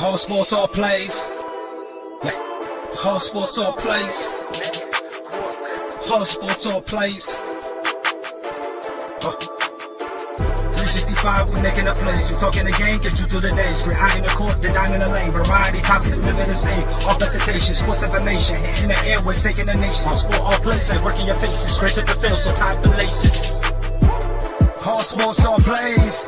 Whole sports all plays. Yeah. Whole sports all plays. Whole sports all plays. 365, we making a plays. You talking the game, get you through the days. We're high in the court, the dime in the lane. Variety, topics, living the same. All presentation, sports information. In the airways, taking the nation. All sport, all plays, they working your faces. Grace at the field, so tie the laces. Whole sports all plays.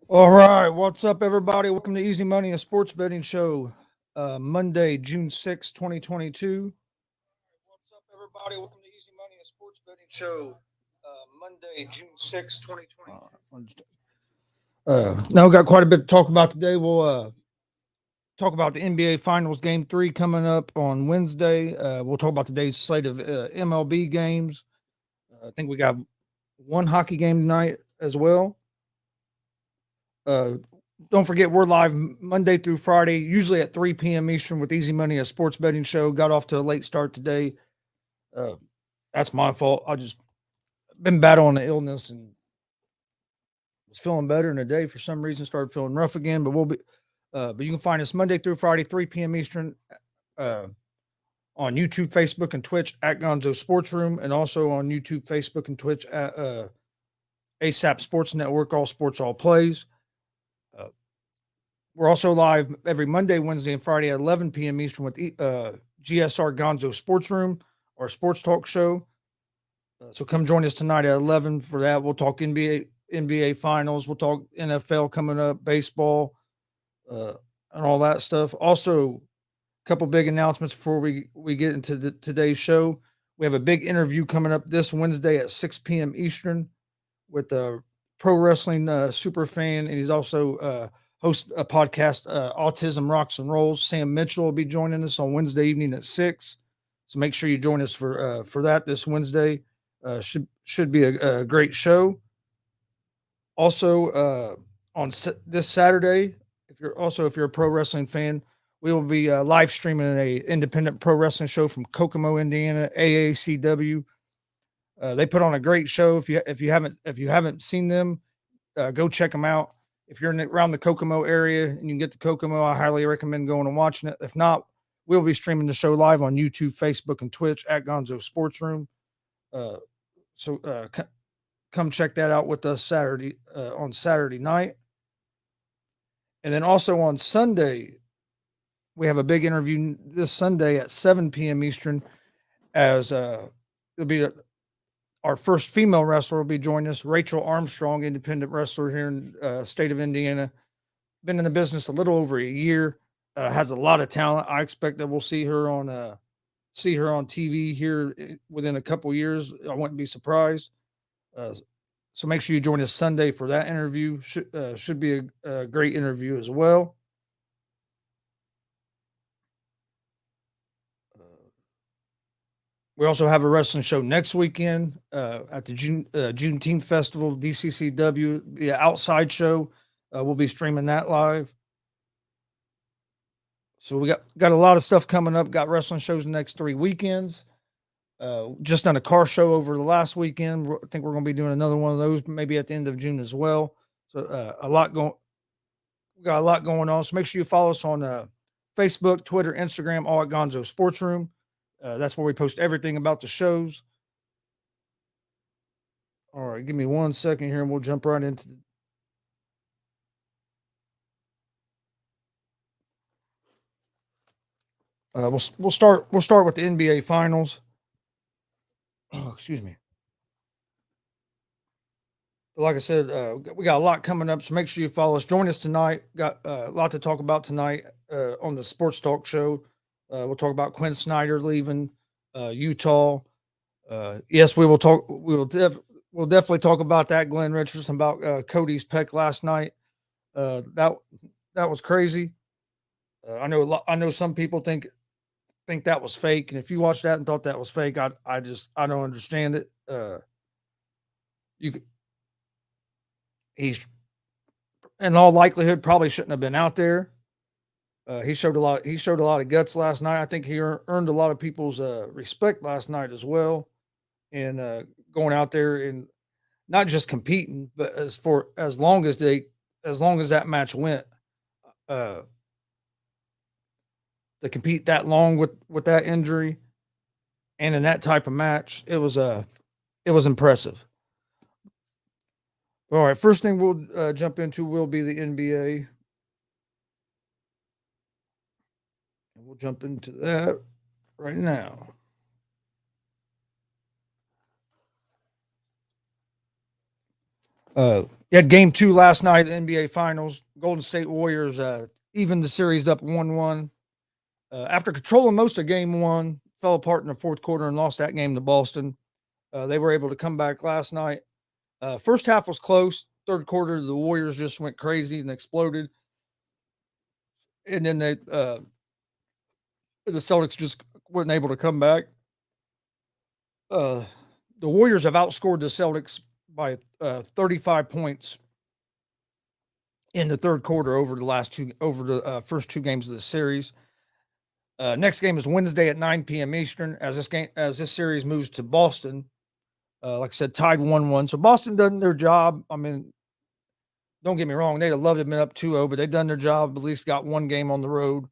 All right, what's up, everybody? Welcome to Easy Money, a sports betting show. Monday, June 6, 2022. What's up, everybody? Welcome to Easy Money, a sports betting show. Monday, June 6, 2022. Now, we've got quite a bit to talk about today. We'll talk about the NBA Finals Game 3 coming up on Wednesday. We'll talk about today's slate of MLB games. I think we got one hockey game tonight as well. Don't forget, we're live Monday through Friday, usually at 3 p.m. Eastern with Easy Money, a sports betting show. Got off to a late start today. That's my fault. I just been battling the illness and was feeling better, and today, for some reason, started feeling rough again. But but you can find us Monday through Friday, 3 p.m. Eastern, on YouTube, Facebook, and Twitch at Gonzo Sports Room, and also on YouTube, Facebook, and Twitch at ASAP Sports Network, All Sports, All Plays. We're also live every Monday, Wednesday, and Friday at 11 p.m. Eastern with GSR Gonzo Sports Room, our sports talk show. So come join us tonight at 11 for that. We'll talk NBA Finals. We'll talk NFL coming up, baseball, and all that stuff. Also, a couple big announcements before we get into today's show. We have a big interview coming up this Wednesday at 6 p.m. Eastern with a pro wrestling super fan, and he's also host a podcast, Autism Rocks and Rolls. Sam Mitchell will be joining us on Wednesday evening at 6. So make sure you join us for that this Wednesday. Should be a great show. Also, on this Saturday, if you're a pro wrestling fan, we will be live streaming an independent pro wrestling show from Kokomo, Indiana, AACW. They put on a great show. If you haven't seen them, go check them out. If you're around the Kokomo area and you can get to Kokomo, I highly recommend going and watching it. If not, we'll be streaming the show live on YouTube, Facebook, and Twitch at Gonzo Sports Room. So come check that out with us on Saturday night. And then also on Sunday, we have a big interview this Sunday at 7 p.m. Eastern, as it'll be our first female wrestler will be joining us, Rachel Armstrong, independent wrestler here in the state of Indiana. Been in the business a little over a year, has a lot of talent. I expect that we'll see her on TV here within a couple years. I wouldn't be surprised. So make sure you join us Sunday for that interview. Should be a great interview as well. We also have a wrestling show next weekend at the Juneteenth Festival, DCCW, the outside show. We'll be streaming that live. So we got a lot of stuff coming up. Got wrestling shows the next 3 weekends. Just done a car show over the last weekend. I think we're going to be doing another one of those maybe at the end of June as well. So we got a lot going on. So make sure you follow us on Facebook, Twitter, Instagram, all at Gonzo Sports Room. That's where we post everything about the shows. All right, give me 1 second here, and we'll jump right into we'll start with the NBA Finals. Oh, excuse me. Like I said, we got a lot coming up, so make sure you follow us. Join us tonight. Got a lot to talk about tonight on the Sports Talk Show. We'll talk about Quinn Snyder leaving Utah. Yes, we will talk. We'll definitely talk about that. Glenn Richardson about Cody's peck last night. That was crazy. I know. I know some people think that was fake, and if you watched that and thought that was fake, I don't understand it. You he's in all likelihood probably shouldn't have been out there. He showed a lot. He showed a lot of guts last night. I think he earned a lot of people's respect last night as well, and going out there and not just competing, but as long as that match went, uh, to compete that long with that injury and in that type of match, it was impressive. All right, first thing we'll jump into will be the NBA. And we'll jump into that right now. You had game 2 last night of the NBA Finals. Golden State Warriors evened the series up 1-1. After controlling most of game 1, fell apart in the fourth quarter and lost that game to Boston. They were able to come back last night. First half was close. Third quarter, the Warriors just went crazy and exploded. And then the Celtics just weren't able to come back. The Warriors have outscored the Celtics by 35 points in the third quarter over the first 2 games of the series. Next game is Wednesday at 9 p.m. Eastern as this series moves to Boston. Like I said, tied 1-1. So Boston done their job. I mean, don't get me wrong, they'd have loved to have been up 2-0, but they've done their job. At least got one game on the road.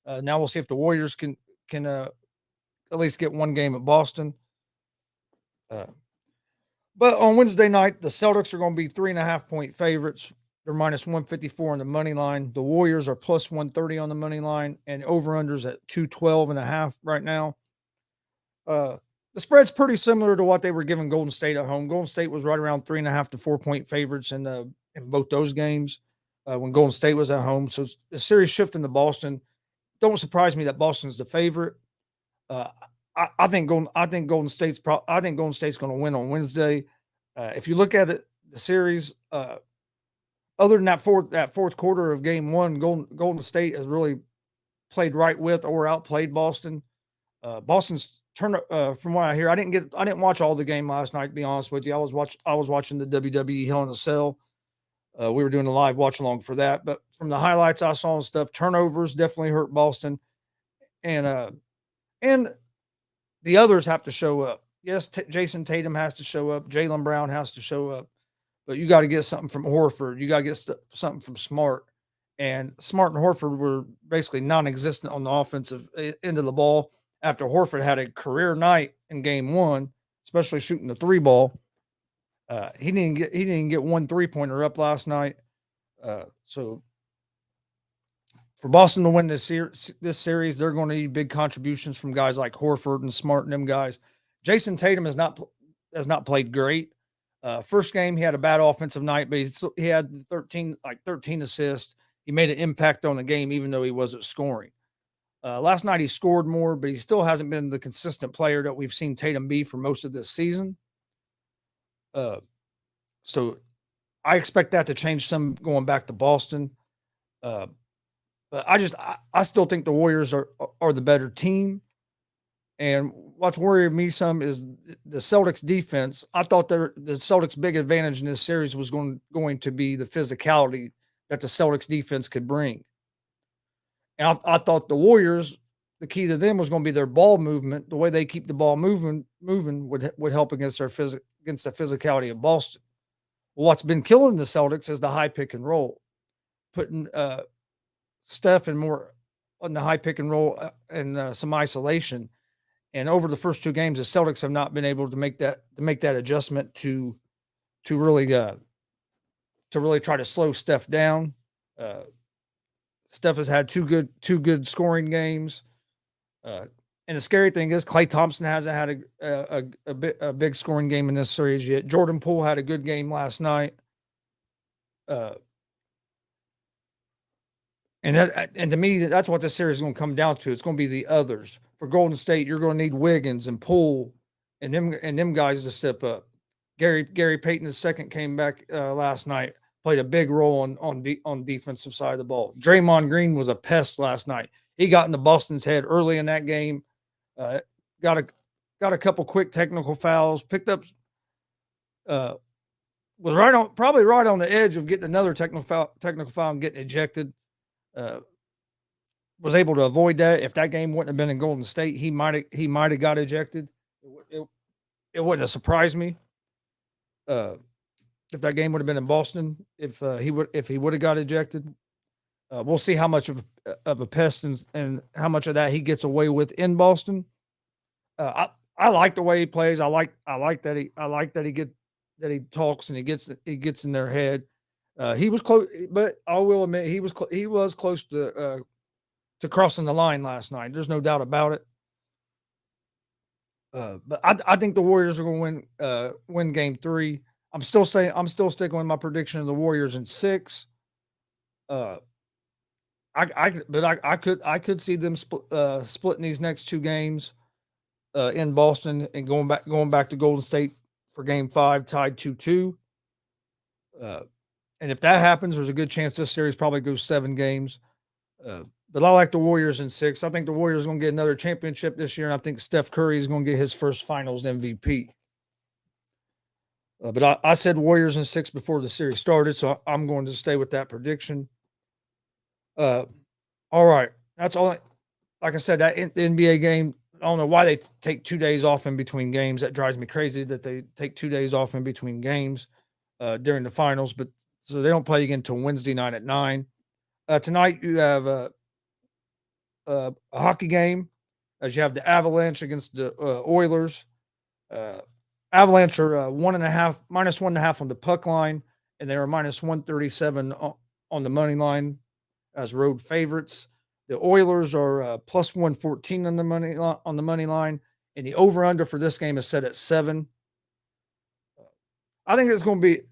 Now we'll see if the Warriors can at least get one game at Boston. But on Wednesday night, the Celtics are going to be 3.5-point favorites. They're minus 154 on the money line. The Warriors are plus 130 on the money line, and over-unders at 212.5 right now. The spread's pretty similar to what they were giving Golden State at home. Golden State was right around 3.5 to 4-point favorites in both those games when Golden State was at home. So the series shifting to Boston. Don't surprise me that Boston's the favorite. I think Golden State's going to win on Wednesday. If you look at it, the series, other than that fourth quarter of game 1, Golden State has really played right with or outplayed Boston. Boston's from what I hear, I didn't watch all the game last night. To be honest with you, I was watching the WWE Hell in a Cell. We were doing a live watch along for that, but from the highlights I saw and stuff, turnovers definitely hurt Boston, and the others have to show up. Yes, Jason Tatum has to show up. Jaylen Brown has to show up, but you got to get something from Horford. You got to get something from Smart, and Smart and Horford were basically non-existent on the offensive end of the ball. After Horford had a career night in game 1, especially shooting the 3 ball. He didn't get one 3-pointer up last night. So for Boston to win this series, they're going to need big contributions from guys like Horford and Smart and them guys. Jason Tatum has not played great. First game he had a bad offensive night, but he had 13 assists. He made an impact on the game even though he wasn't scoring. Last night he scored more, but he still hasn't been the consistent player that we've seen Tatum be for most of this season. So I expect that to change some going back to Boston. But I still think the Warriors are the better team. And what's worrying me some is the Celtics defense. I thought the Celtics' big advantage in this series was going to be the physicality that the Celtics defense could bring. And I thought the Warriors, the key to them was going to be their ball movement. The way they keep the ball moving would help against the physicality of Boston. Well, what's been killing the Celtics is the high pick and roll, putting Steph in more on the high pick and roll and some isolation. And over the first 2 games, the Celtics have not been able to make that adjustment to really try to slow Steph down. Steph has had two good scoring games. And the scary thing is, Klay Thompson hasn't had a big scoring game in this series yet. Jordan Poole had a good game last night. And to me, that's what this series is going to come down to. It's going to be the others. For Golden State, you're going to need Wiggins and Poole and them guys to step up. Gary Payton II came back last night, played a big role on defensive side of the ball. Draymond Green was a pest last night. He got into Boston's head early in that game. Got a couple quick technical fouls. Picked up. Was probably right on the edge of getting another technical foul and getting ejected. Was able to avoid that. If that game wouldn't have been in Golden State, he might have got ejected. It wouldn't have surprised me. If that game would have been in Boston, if he would have got ejected. We'll see how much of a pest and how much of that he gets away with in Boston. I like the way he plays. I like that he talks and he gets in their head. He was close, but I will admit he was close to crossing the line last night. There's no doubt about it. But I think the Warriors are going to win Game 3. I'm still sticking with my prediction of the Warriors in 6. I could see them splitting these next 2 games in Boston and going back to Golden State for Game 5, tied 2-2. And if that happens, there's a good chance this series probably goes 7 games. But I like the Warriors in 6. I think the Warriors are going to get another championship this year, and I think Steph Curry is going to get his first Finals MVP. But I said Warriors in 6 before the series started, so I'm going to stay with that prediction. All right. That's all. Like I said, that NBA game, I don't know why they take 2 days off in between games. That drives me crazy that they take 2 days off in between games during the finals. But so they don't play again until Wednesday night at 9. Tonight you have a hockey game as you have the Avalanche against the Oilers. Avalanche are minus 1.5 on the puck line, and they are minus 137 on the money line as road favorites. The Oilers are plus 114 on the money line, and the over under for this game is set at 7. I think it's going to be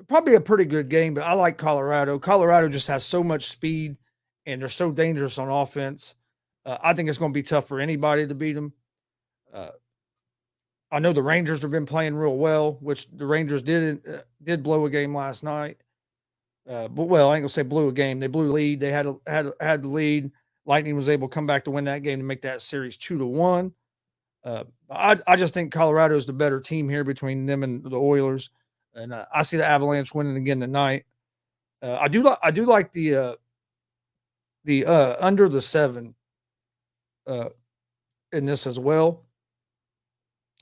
probably a pretty good game, but I like Colorado. Colorado just has so much speed, and they're so dangerous on offense. I think it's going to be tough for anybody to beat them. I know the Rangers have been playing real well, which the Rangers did blow a game last night. But I ain't gonna say blew a game. They blew a lead. They had the lead. Lightning was able to come back to win that game to make that series 2-1. I just think Colorado is the better team here between them and the Oilers, and I see the Avalanche winning again tonight. I do like the under the 7 in this as well.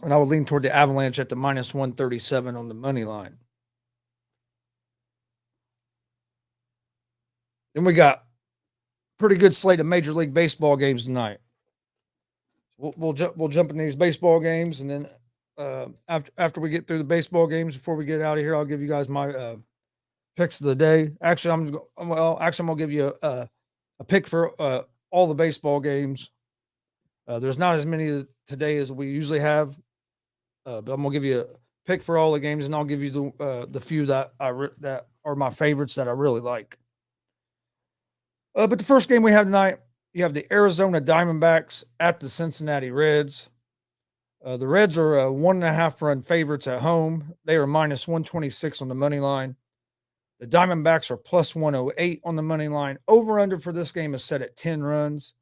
And I would lean toward the Avalanche at the minus 137 on the money line. Then we got pretty good slate of Major League Baseball games tonight. We'll jump in these baseball games, and then after we get through the baseball games, before we get out of here, I'll give you guys my picks of the day. Actually, I'm gonna give you a pick for all the baseball games. There's not as many today as we usually have. But I'm gonna give you a pick for all the games, and I'll give you the few that are my favorites that I really like. But the first game we have tonight, you have the Arizona Diamondbacks at the Cincinnati Reds. The Reds are 1.5 run favorites at home. They are minus 126 on the money line. The Diamondbacks are plus 108 on the money line. Over under for this game is set at 10 runs.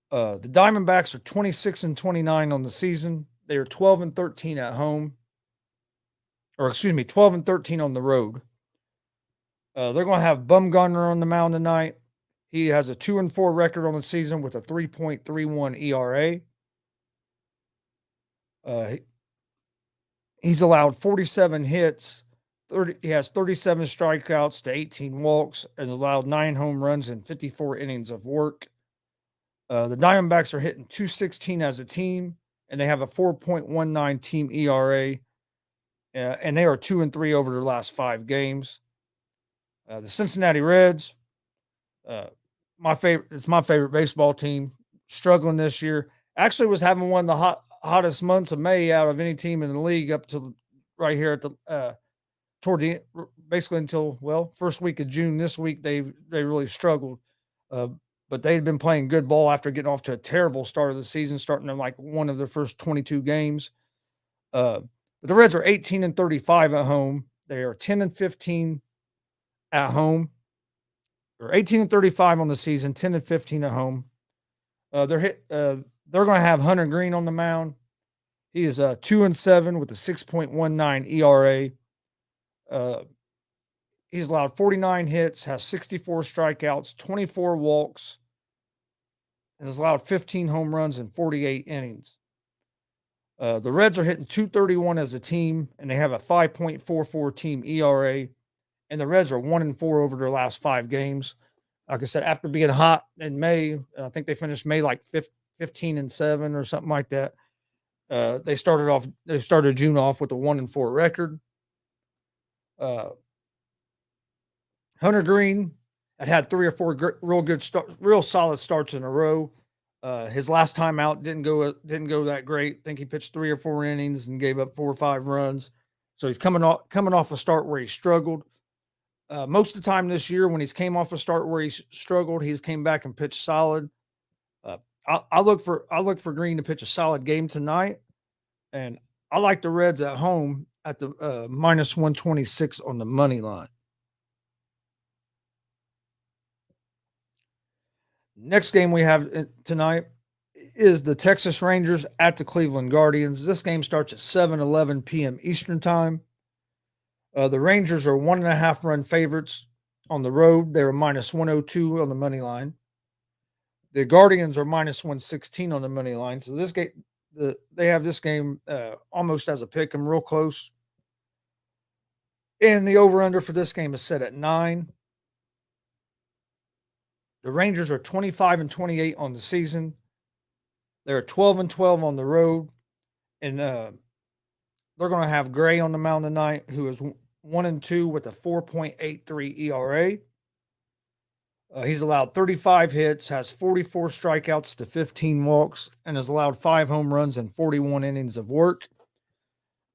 The Diamondbacks are 26-29 on the season. They are 12-13 at home. 12-13 on the road. They're going to have Bumgarner on the mound tonight. He has a 2-4 record on the season with a 3.31 ERA. He's allowed 47 hits. He has 37 strikeouts to 18 walks, and has allowed 9 home runs in 54 innings of work. The Diamondbacks are hitting .216 as a team, and they have a 4.19 team ERA, and they are 2-3 over their last 5 games. The Cincinnati Reds, it's my favorite baseball team. struggling this year. Actually, was having one of the hottest months of May out of any team in the league up to right here at the toward the basically until first week of June. This week they really struggled, uh, but they had been playing good ball after getting off to a terrible start of the season, starting in like one of their first 22 games. But the Reds are 18-35 at home. They are 10-15 at home. They're 18-35 on the season, 10-15 at home. They're going to have Hunter Green on the mound. He is 2-7 with a 6.19 ERA. He's allowed 49 hits, has 64 strikeouts, 24 walks, and has allowed 15 home runs in 48 innings. The Reds are hitting 231 as a team, and they have a 5.44 team ERA. And the Reds are 1-4 over their last 5 games. Like I said, after being hot in May, I think they finished May like 15-7 or something like that. They started June off with a 1-4 record. Hunter Green had 3 or 4 real solid starts in a row. His last time out didn't go that great. I think he pitched 3 or 4 innings and gave up 4 or 5 runs. So he's coming off a start where he struggled. Most of the time this year, when he's came off a start where he struggled, he's came back and pitched solid. I look for Green to pitch a solid game tonight, and I like the Reds at home at the -126 on the money line. Next game we have tonight is the Texas Rangers at the Cleveland Guardians. This game starts at 7:11 p.m. Eastern time. The Rangers are 1.5 run favorites on the road. They are -102 on the money line. The Guardians are -116 on the money line. So this game, they have this game almost as a pick 'em, real close. And the over/under for this game is set at 9. The Rangers are 25-28 on the season. They're 12-12 on the road, and they're going to have Gray on the mound tonight, who is 1-2 with a 4.83 ERA. He's allowed 35 hits, has 44 strikeouts to 15 walks, and has allowed 5 home runs and 41 innings of work.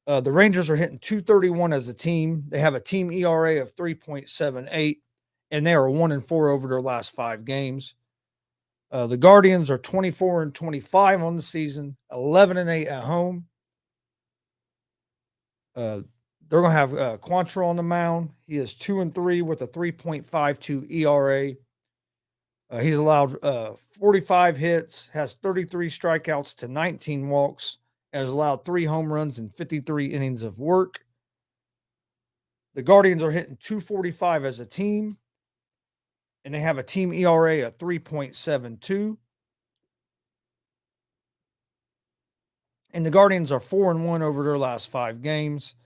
The Rangers are hitting 231 as a team. They have a team ERA of 3.78, and they are 1-4 over their last 5 games. The Guardians are 24-25 on the season, 11-8 at home. They're going to have Quantrill on the mound. He is 2-3 with a 3.52 ERA. He's allowed 45 hits, has 33 strikeouts to 19 walks, and has allowed 3 home runs and 53 innings of work. The Guardians are hitting 245 as a team, and they have a team ERA of 3.72. And the Guardians are 4-1 over their last 5 games.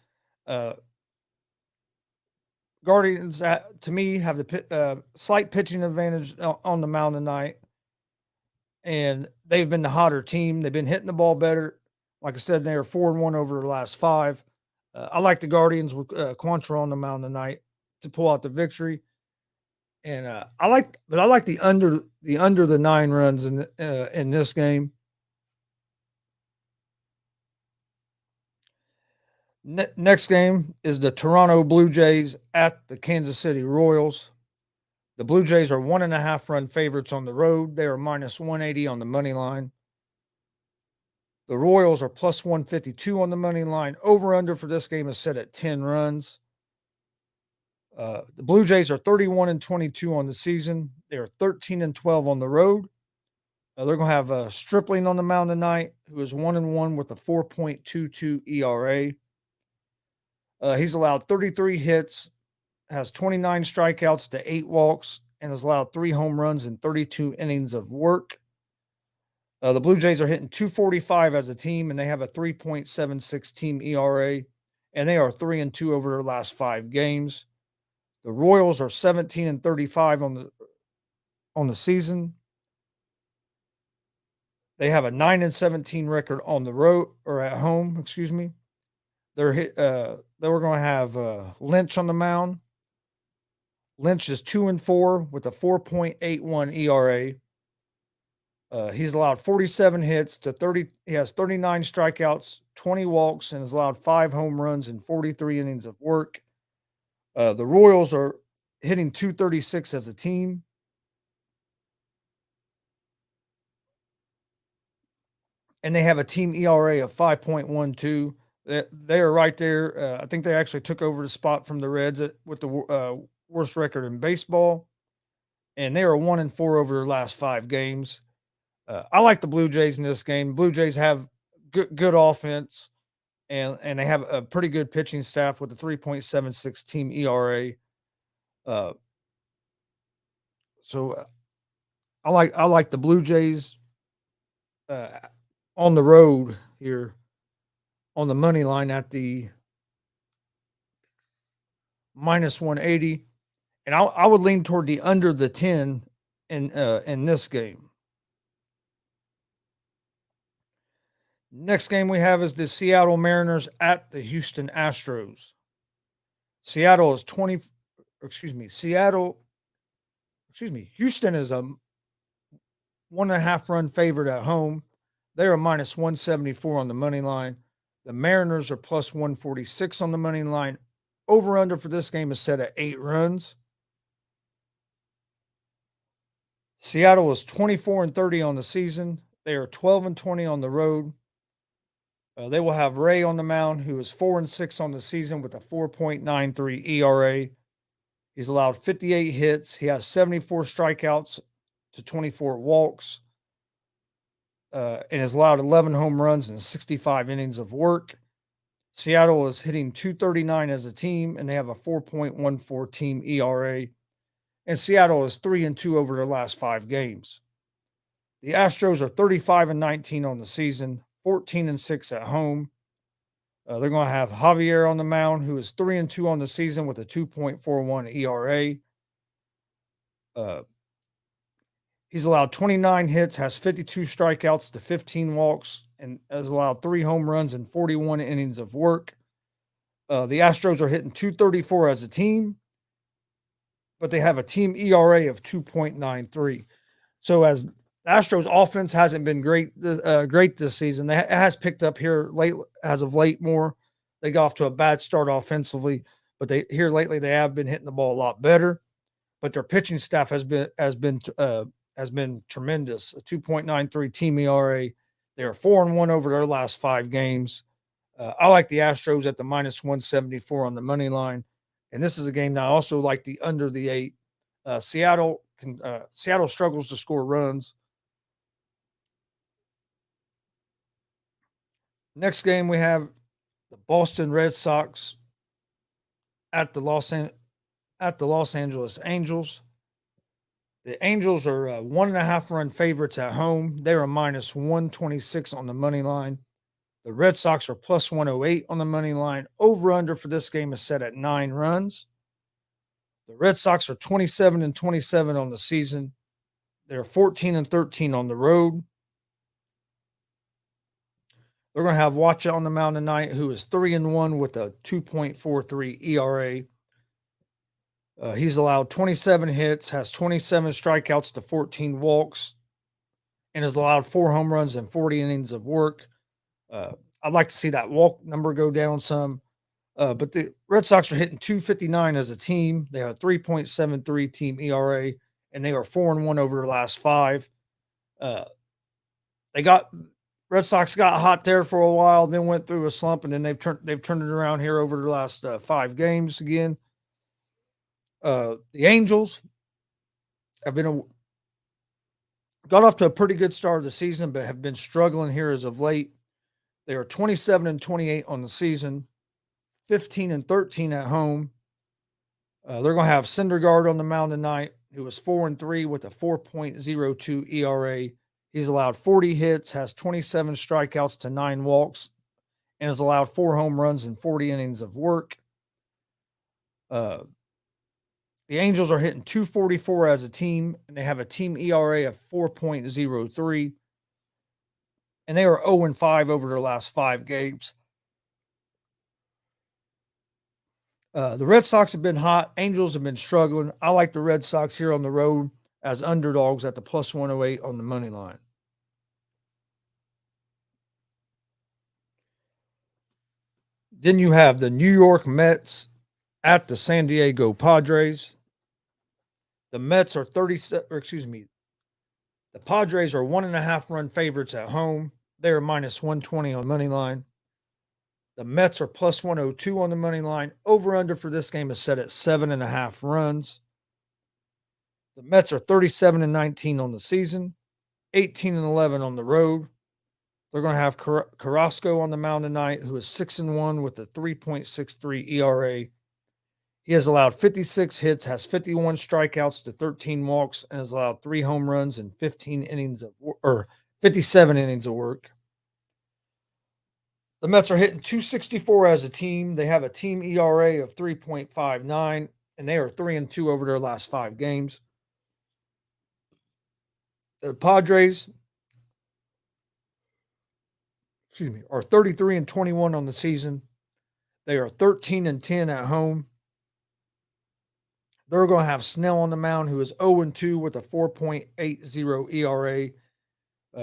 Guardians, to me, have the slight pitching advantage on the mound tonight, and they've been the hotter team. They've been hitting the ball better. Like I said, they are 4-1 over the last 5. I like the Guardians with Quantrill on the mound tonight to pull out the victory. And I like the under the 9 runs in this game. Next game is the Toronto Blue Jays at the Kansas City Royals. The Blue Jays are 1.5 run favorites on the road. They are -180 on the money line. The Royals are +152 on the money line. Over/under for this game is set at 10 runs. The Blue Jays are 31-22 on the season. They are 13-12 on the road. They're going to have Stripling on the mound tonight, who is 1-1 with a 4.22 ERA. He's allowed 33 hits, has 29 strikeouts to 8 walks, and has allowed 3 home runs and 32 innings of work. The Blue Jays are hitting 245 as a team, and they have a 3.76 team ERA, and they are 3-2 over their last 5 games. The Royals are 17-35 on the season. They have a 9-17 record on the road or at home. Excuse me. They were going to have Lynch on the mound. Lynch is 2-4 with a 4.81 ERA. He's allowed 47 hits to 30. He has 39 strikeouts, 20 walks, and has allowed 5 home runs in 43 innings of work. The Royals are hitting 236 as a team, and they have a team ERA of 5.12. They are right there. I think they actually took over the spot from the Reds with the worst record in baseball, and they are 1-4 over their last 5 games. I like the Blue Jays in this game. Blue Jays have good offense, and they have a pretty good pitching staff with a 3.76 team ERA. Uh, so I like the Blue Jays uh, on the road here on the money line at the -180, and I would lean toward the under the 10 in this game. Next game we have is the Seattle Mariners at the Houston Astros. Seattle is 20 excuse me, Seattle excuse me, Houston is a 1.5 run favorite at home. They are -174 on the money line. The Mariners are +146 on the money line. Over under for this game is set at 8 runs. Seattle is 24-30 on the season. They are 12-20 on the road. They will have Ray on the mound, who is 4-6 on the season with a 4.93 ERA. He's allowed 58 hits. He has 74 strikeouts to 24 walks, and has allowed 11 home runs and 65 innings of work. Seattle is hitting 239 as a team, and they have a 4.14 team ERA. And Seattle is 3-2 over their last 5 games. The Astros are 35-19 on the season, 14-6 at home. They're going to have Javier on the mound, who is 3-2 on the season with a 2.41 ERA. He's allowed 29 hits, has 52 strikeouts to 15 walks, and has allowed 3 home runs and 41 innings of work. The Astros are hitting 234 as a team, but they have a team ERA of 2.93. So as the Astros offense hasn't been great this season, it has picked up here late as of late more. They got off to a bad start offensively, but here lately they have been hitting the ball a lot better. But their pitching staff has been tremendous. A 2.93 team ERA. They are 4-1 over their last 5 games. I like the Astros at the -174 on the money line, and this is a game that I also like the under the 8. Seattle struggles to score runs. Next game we have the Boston Red Sox at the Los Angeles Angels. The Angels are 1.5 run favorites at home. They are -126 on the money line. The Red Sox are +108 on the money line. Over under for this game is set at 9 runs. The Red Sox are 27-27 on the season. They're 14-13 on the road. They're going to have Wacha on the mound tonight, who is 3-1 with a 2.43 ERA. He's allowed 27 hits, has 27 strikeouts to 14 walks, and has allowed 4 home runs and 40 innings of work. I'd like to see that walk number go down some. But the Red Sox are hitting 259 as a team. They have a 3.73 team ERA, and they are 4-1 over their last 5. Red Sox got hot there for a while, then went through a slump, and then they've turned it around here over the last 5 games again. The Angels have got off to a pretty good start of the season, but have been struggling here as of late. They are 27-28 on the season, 15-13 at home. They're going to have Syndergaard on the mound tonight, who is 4-3 with a 4.02 ERA. He's allowed 40 hits, has 27 strikeouts to 9 walks, and has allowed 4 home runs and 40 innings of work. The Angels are hitting 244 as a team, and they have a team ERA of 4.03. And they are 0-5 over their last 5 games. The Red Sox have been hot. Angels have been struggling. I like the Red Sox here on the road as underdogs at the +108 on the money line. Then you have the New York Mets at the San Diego Padres. The Mets are 37, or excuse me, the Padres are 1.5 run favorites at home. They are minus 120 on money line. The Mets are plus 102 on the money line. Over under for this game is set at 7.5 runs. The Mets are 37-19 on the season, 18-11 on the road. They're going to have Carrasco on the mound tonight, who is 6-1 with a 3.63 ERA. He has allowed 56 hits, has 51 strikeouts to 13 walks, and has allowed 3 home runs in 57 innings of work. The Mets are hitting 264 as a team. They have a team ERA of 3.59, and they are 3-2 over their last 5 games. The Padres, are 33-21 on the season. They are 13-10 at home. They're going to have Snell on the mound, who is 0-2 with a 4.80 ERA.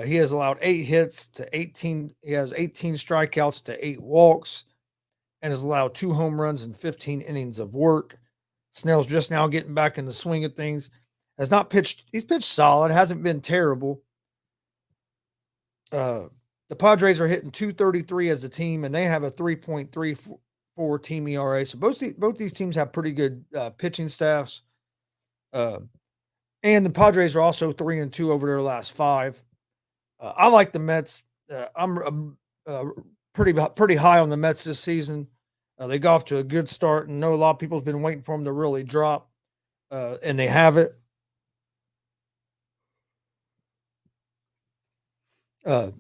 He has allowed 8 hits to 18. He has 18 strikeouts to 8 walks, and has allowed 2 home runs in 15 innings of work. Snell's just now getting back in the swing of things. Has not pitched. He's pitched solid. Hasn't been terrible. The Padres are hitting 233 as a team, and they have a 3.34 team ERA. So both these teams have pretty good pitching staffs. And the Padres are also 3-2 over their last 5. I like the Mets. I'm pretty high on the Mets this season. They got off to a good start, and I know a lot of people have been waiting for them to really drop, and they have it. So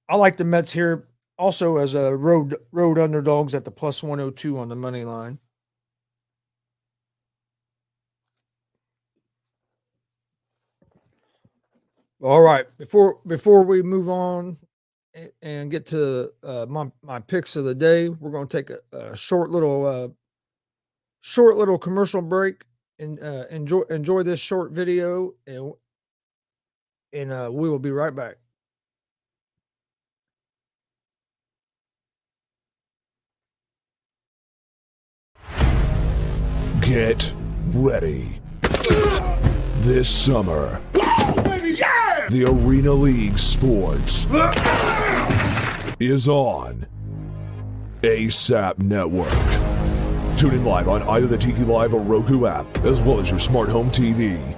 I like the Mets here also as a road underdogs at the plus 102 on the money line. All right, before we move on and get to my picks of the day, we're going to take a short little commercial break and enjoy this short video, and we will be right back. Get ready. This summer, the Arena League Sports is on ASAP Network. Tune in live on either the Tiki Live or Roku app, as well as your smart home TV.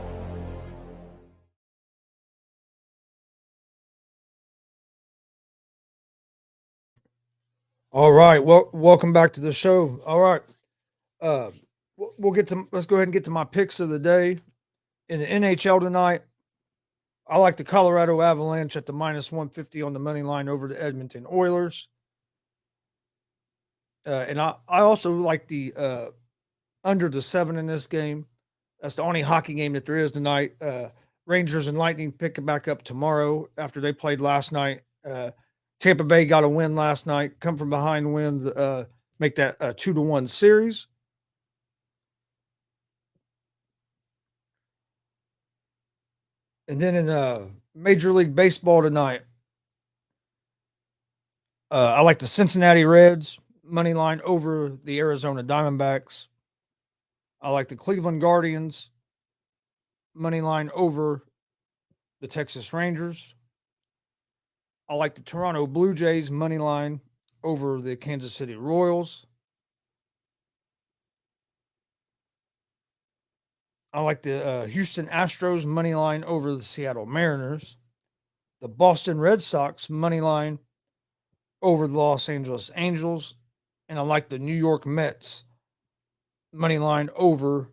All right, well, welcome back to the show. All right, let's go ahead and get to my picks of the day. In the NHL tonight, I like the Colorado Avalanche at the minus 150 on the money line over the Edmonton Oilers. And I also like the under the 7 in this game. That's the only hockey game that there is tonight. Rangers and Lightning pick it back up tomorrow after they played last night. Tampa Bay got a win last night, come from behind win, make that a 2-1 series. And then in Major League Baseball tonight, I like the Cincinnati Reds money line over the Arizona Diamondbacks. I like the Cleveland Guardians money line over the Texas Rangers. I like the Toronto Blue Jays money line over the Kansas City Royals. I like the Houston Astros money line over the Seattle Mariners. The Boston Red Sox money line over the Los Angeles Angels. And I like the New York Mets money line over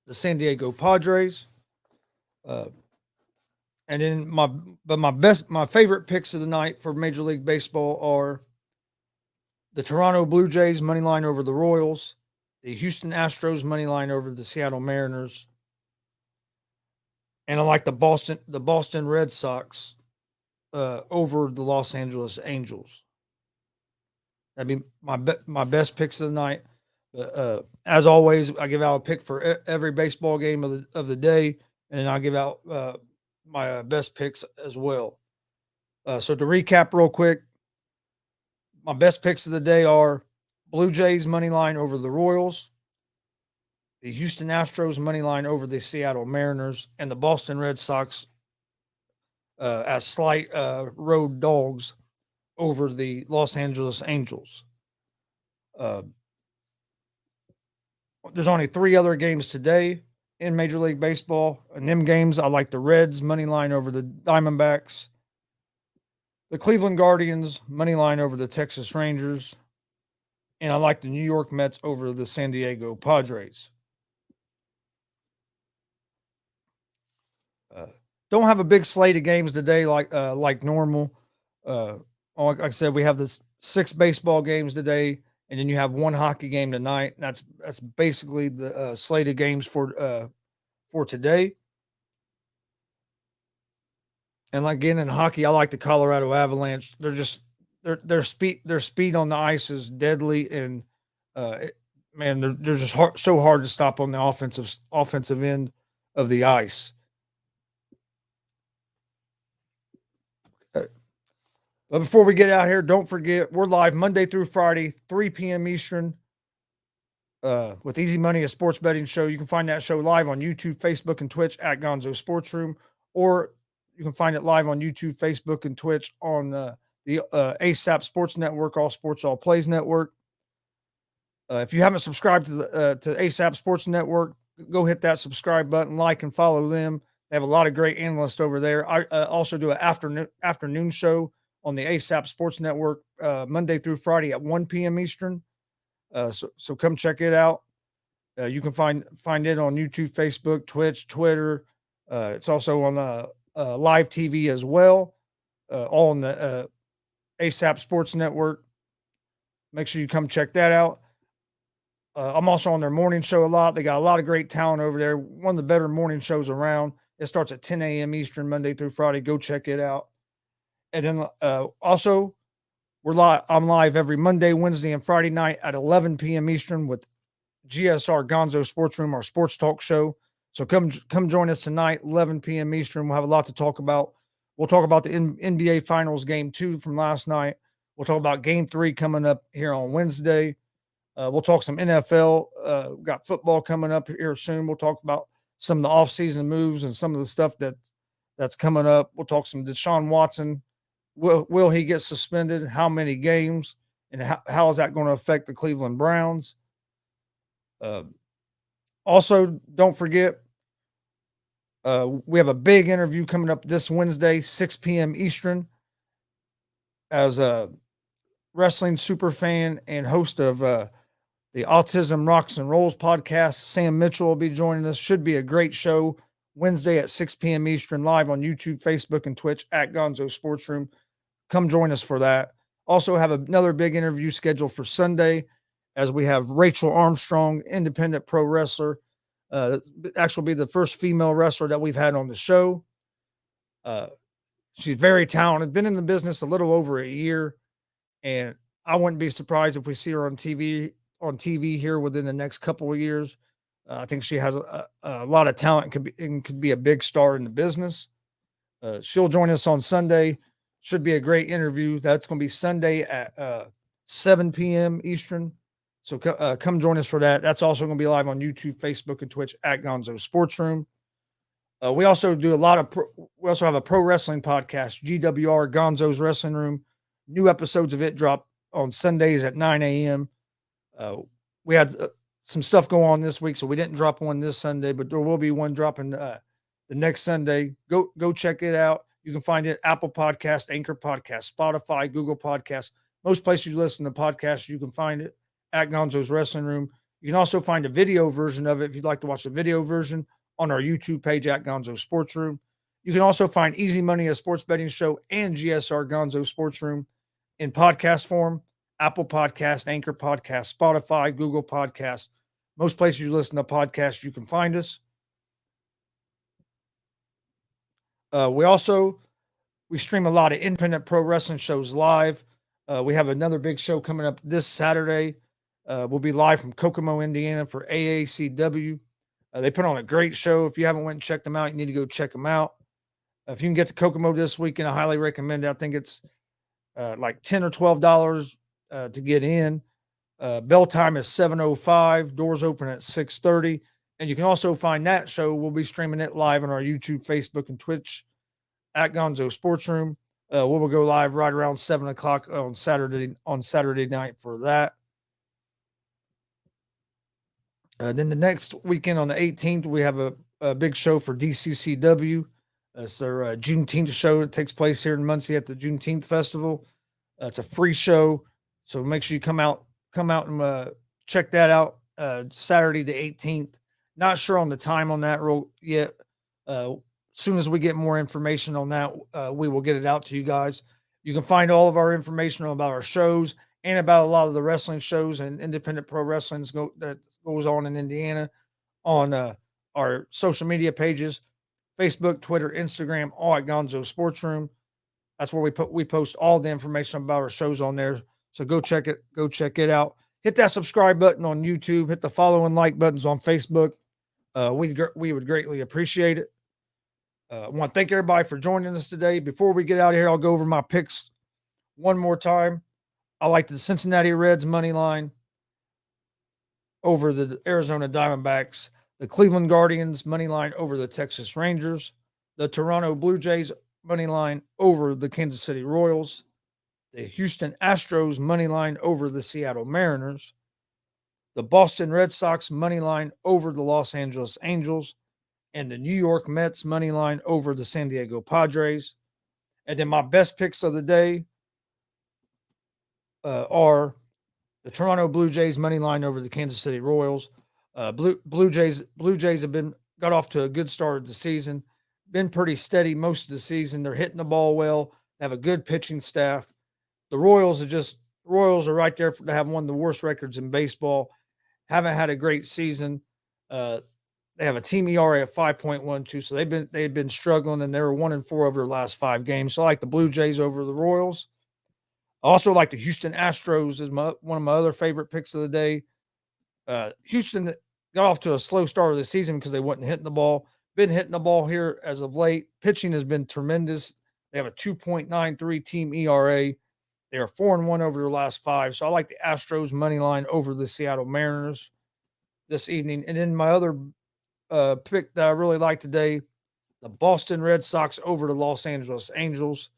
the San Diego Padres. And then my favorite picks of the night for Major League Baseball are the Toronto Blue Jays money line over the Royals, the Houston Astros money line over the Seattle Mariners, and I like the Boston Red Sox over the Los Angeles Angels. That'd be my best picks of the night. As always, I give out a pick for every baseball game of the day, and I give out my best picks as well. So to recap real quick, my best picks of the day are Blue Jays money line over the Royals, the Houston Astros money line over the Seattle Mariners, and the Boston Red Sox as slight road dogs over the Los Angeles Angels. There's only 3 other games today in Major League Baseball. In them games, I like the Reds money line over the Diamondbacks, the Cleveland Guardians money line over the Texas Rangers, and I like the New York Mets over the San Diego Padres. Don't have a big slate of games today like normal. Like I said, we have this 6 baseball games today, and then you have 1 hockey game tonight. That's basically the slate of games for today. And again, in hockey, I like the Colorado Avalanche. They're just their speed on the ice is deadly, and man, they're just so hard to stop on the offensive end of the ice. But before we get out here, don't forget we're live Monday through Friday, 3 p.m. Eastern, with Easy Money, a sports betting show. You can find that show live on YouTube, Facebook, and Twitch at Gonzo Sports Room, or you can find it live on YouTube, Facebook, and Twitch on the ASAP Sports Network, All Sports, All Plays Network. If you haven't subscribed to the ASAP Sports Network, go hit that subscribe button, like, and follow them. They have a lot of great analysts over there. I also do an afternoon show on the ASAP Sports Network Monday through Friday at 1 p.m. Eastern. So come check it out. You can find it on YouTube, Facebook, Twitch, Twitter. It's also on live TV as well, all on the ASAP Sports Network. Make sure you come check that out. I'm also on their morning show a lot. They got a lot of great talent over there. One of the better morning shows around. It starts at 10 a.m. Eastern, Monday through Friday. Go check it out. And then also, I'm live every Monday, Wednesday, and Friday night at 11 p.m. Eastern with GSR Gonzo Sports Room, our sports talk show. So come join us tonight, 11 p.m. Eastern. We'll have a lot to talk about. We'll talk about the NBA Finals Game 2 from last night. We'll talk about Game 3 coming up here on Wednesday. We'll talk some NFL. We've got football coming up here soon. We'll talk about some of the offseason moves and some of the stuff that's coming up. We'll talk some Deshaun Watson. Will he get suspended? How many games? And how is that going to affect the Cleveland Browns? Also, don't forget, we have a big interview coming up this Wednesday, 6 p.m. Eastern, as a wrestling super fan and host of the Autism Rocks and Rolls podcast. Sam Mitchell will be joining us. Should be a great show. Wednesday at 6 p.m. Eastern, live on YouTube, Facebook, and Twitch at Gonzo Sports Room. Come join us for that. Also have another big interview scheduled for Sunday, as we have Rachel Armstrong, independent pro wrestler. Actually be the first female wrestler that we've had on the show. She's very talented, been in the business a little over a year, and I wouldn't be surprised if we see her on TV here within the next couple of years. I think she has a lot of talent and could be a big star in the business. She'll join us on Sunday. Should be a great interview. That's going to be Sunday at 7 p.m. Eastern. So come join us for that. That's also going to be live on YouTube, Facebook, and Twitch at Gonzo Sports Room. We also do we also have a pro wrestling podcast, GWR Gonzo's Wrestling Room. New episodes of it drop on Sundays at 9 a.m. We had some stuff go on this week, so we didn't drop one this Sunday, but there will be one dropping the next Sunday. Go check it out. You can find it Apple Podcast, Anchor Podcast, Spotify, Google Podcast. Most places you listen to podcasts, you can find it at Gonzo's Wrestling Room. You can also find a video version of it if you'd like to watch the video version on our YouTube page at Gonzo Sports Room. You can also find Easy Money, a sports betting show, and GSR Gonzo Sports Room in podcast form, Apple Podcast, Anchor Podcast, Spotify, Google Podcast. Most places you listen to podcasts, you can find us. We stream a lot of independent pro wrestling shows live. We have another big show coming up this Saturday. We'll be live from Kokomo, Indiana for AACW. They put on a great show. If you haven't went and checked them out, you need to go check them out. If you can get to Kokomo this weekend, I highly recommend it. I think it's like $10 or $12 to get in. Bell time is 7:05. Doors open at 6:30. And you can also find that show. We'll be streaming it live on our YouTube, Facebook, and Twitch at Gonzo Sports Room. We will go live right around 7 o'clock on Saturday night for that. Then the next weekend on the 18th, we have a big show for DCCW. It's their Juneteenth show. It takes place here in Muncie at the Juneteenth Festival. It's a free show, so make sure you come out and check that out. Saturday the 18th. Not sure on the time on that yet. Soon as we get more information on that, we will get it out to you guys. You can find all of our information about our shows and about a lot of the wrestling shows and independent pro wrestling that goes on in Indiana on our social media pages, Facebook, Twitter, Instagram, all at Gonzo Sports Room. That's where we post all the information about our shows on there. So go check it out. Hit that subscribe button on YouTube. Hit the follow and like buttons on Facebook. We would greatly appreciate it. I want to thank everybody for joining us today. Before we get out of here, I'll go over my picks one more time. I like the Cincinnati Reds money line over the Arizona Diamondbacks, the Cleveland Guardians money line over the Texas Rangers, the Toronto Blue Jays money line over the Kansas City Royals, the Houston Astros money line over the Seattle Mariners, the Boston Red Sox money line over the Los Angeles Angels, and the New York Mets money line over the San Diego Padres. And then my best picks of the day are the Toronto Blue Jays money line over the Kansas City Royals. Blue Jays have got off to a good start of the season, been pretty steady most of the season. They're hitting the ball well. They have a good pitching staff. The Royals are right there to have one of the worst records in baseball. Haven't had a great season. They have a team ERA of 5.12, so they've been struggling, and they were 1-4 over their last 5 games. So I like the Blue Jays over the Royals. I also like the Houston Astros as one of my other favorite picks of the day. Houston got off to a slow start of the season because they wasn't hitting the ball. Been hitting the ball here as of late. Pitching has been tremendous. They have a 2.93 team ERA. They are 4-1 over their last 5. So I like the Astros money line over the Seattle Mariners this evening. And then my other pick that I really like today, the Boston Red Sox over the Los Angeles Angels.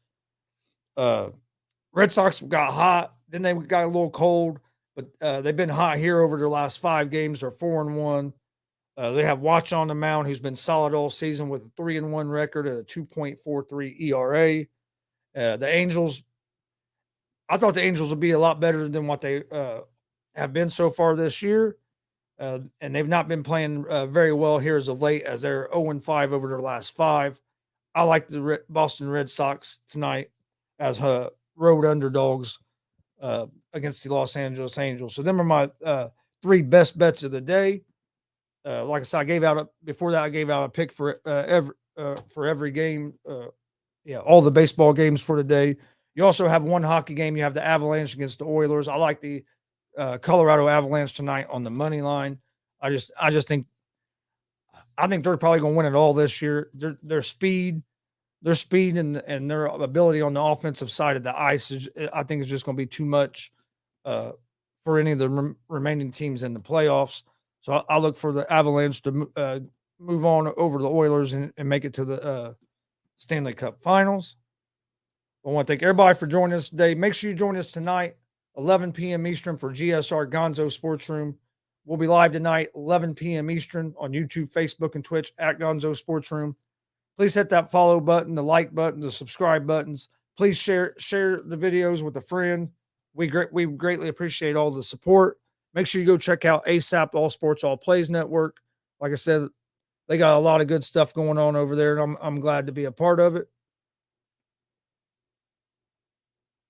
Red Sox got hot, then they got a little cold, but they've been hot here over their last 5 games. They're 4-1. They have Watch on the mound, who's been solid all season with a 3-1 record and a 2.43 ERA. The Angels, I thought the Angels would be a lot better than what they have been so far this year. And they've not been playing very well here as of late, as they're 0-5 over their last 5. I like the Boston Red Sox tonight as road underdogs against the Los Angeles Angels. So them are my 3 best bets of the day. Like I said, I gave out a pick for every game. All the baseball games for today. You also have one hockey game. You have the Avalanche against the Oilers. I like the Colorado Avalanche tonight on the money line. I think they're probably going to win it all this year. Their speed and their ability on the offensive side of the ice is just going to be too much for any of the remaining teams in the playoffs. So I look for the Avalanche to move on over the Oilers and make it to the Stanley Cup Finals. I want to thank everybody for joining us today. Make sure you join us tonight, 11 p.m. Eastern for GSR Gonzo Sports Room. We'll be live tonight, 11 p.m. Eastern on YouTube, Facebook, and Twitch at Gonzo Sports Room. Please hit that follow button, the like button, the subscribe buttons. Please share the videos with a friend. We greatly appreciate all the support. Make sure you go check out ASAP All Sports All Plays Network. Like I said, they got a lot of good stuff going on over there, and I'm glad to be a part of it.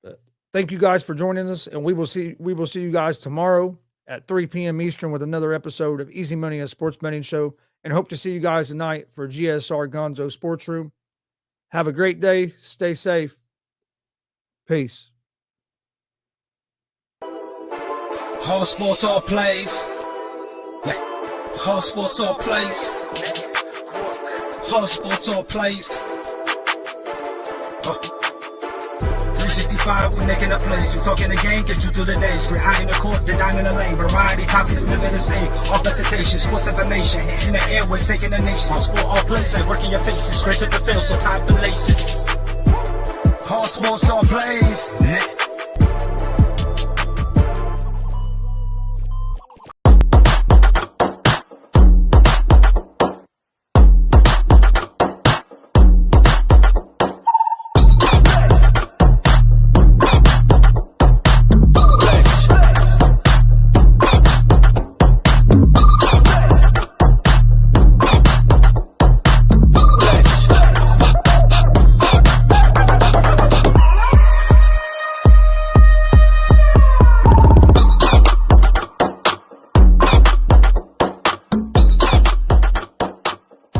But thank you guys for joining us, and we will see you guys tomorrow at 3 p.m. Eastern with another episode of Easy Money, a sports betting show, and hope to see you guys tonight for GSR Gonzo Sports Room. Have a great day. Stay safe. Peace. Whole sports all plays. Whole sports all plays. Whole sports all plays. 365, we making a plays. We talking the game, get you through the days. We're high in the court, the dime in the lane. Variety, topics, living the same. All presentation, sports information. Hitting the airways, taking the nation. All sport, all plays, like working your faces. Grace at the field, so tie the laces. All sports, all plays.